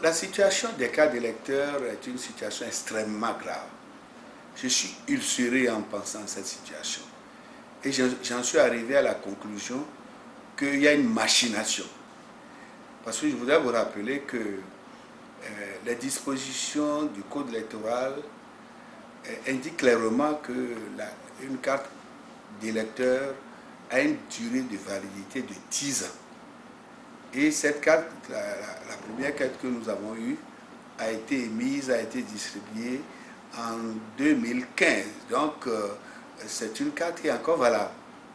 La situation des cartes d'électeurs est une situation extrêmement grave. Je suis ulcéré en pensant à cette situation. Et j'en suis arrivé à la conclusion qu'il y a une machination. Parce que je voudrais vous rappeler que les dispositions du code électoral indiquent clairement que une carte d'électeur a une durée de validité de 10 ans. Et cette carte, la première carte que nous avons eue, a été émise, a été distribuée en 2015. Donc, c'est une carte qui est encore valable.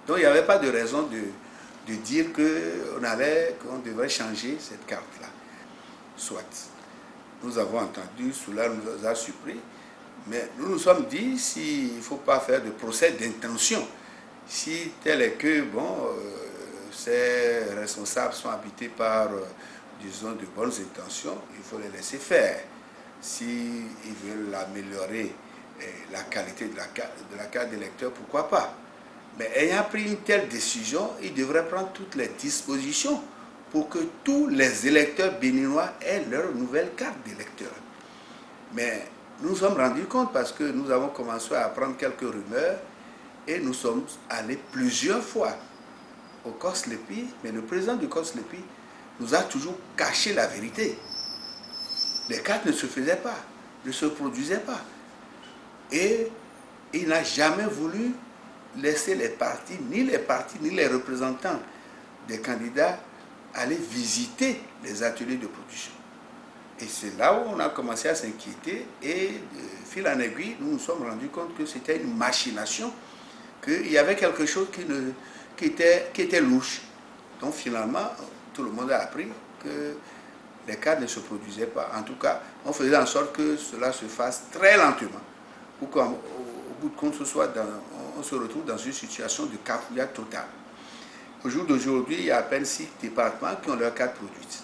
Donc, il n'y avait pas de raison de dire qu'on devrait changer cette carte-là. Soit. Nous avons entendu, cela nous a surpris, mais nous nous sommes dit s'il ne faut pas faire de procès d'intention. Si tel est que, ces responsables sont habités par, disons, de bonnes intentions, il faut les laisser faire. S'ils veulent améliorer la qualité de la carte d'électeur, pourquoi pas. Mais ayant pris une telle décision, ils devraient prendre toutes les dispositions pour que tous les électeurs béninois aient leur nouvelle carte d'électeur. Mais nous nous sommes rendus compte parce que nous avons commencé à apprendre quelques rumeurs et nous sommes allés plusieurs fois au COSLEPI, mais le président du COSLEPI nous a toujours caché la vérité. Les cartes ne se faisaient pas, ne se produisaient pas. Et il n'a jamais voulu laisser les partis, ni les représentants des candidats aller visiter les ateliers de production. Et c'est là où on a commencé à s'inquiéter et de fil en aiguille, nous nous sommes rendus compte que c'était une machination, qu'il y avait quelque chose qui était louche. Donc finalement, tout le monde a appris que les cartes ne se produisaient pas. En tout cas, on faisait en sorte que cela se fasse très lentement pour qu'au bout de compte, on se retrouve dans une situation de cafouillage total. Au jour d'aujourd'hui, il y a à peine 6 départements qui ont leurs cartes produites.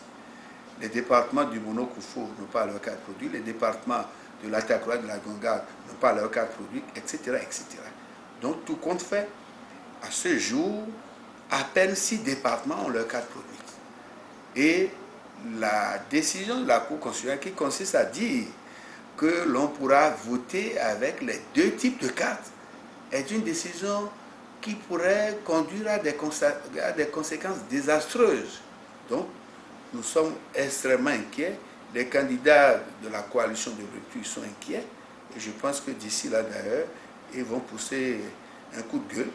Les départements du Mono-Koufou n'ont pas leurs cartes produites, les départements de l'Atakura, de la Gonga n'ont pas leurs cartes produites, etc., etc. Donc tout compte fait, à ce jour, à peine 6 départements ont leurs cartes produites. Et la décision de la Cour constitutionnelle qui consiste à dire que l'on pourra voter avec les deux types de cartes est une décision qui pourrait conduire à des conséquences désastreuses. Donc, nous sommes extrêmement inquiets. Les candidats de la coalition de rupture sont inquiets. Et je pense que d'ici là, d'ailleurs, ils vont pousser un coup de gueule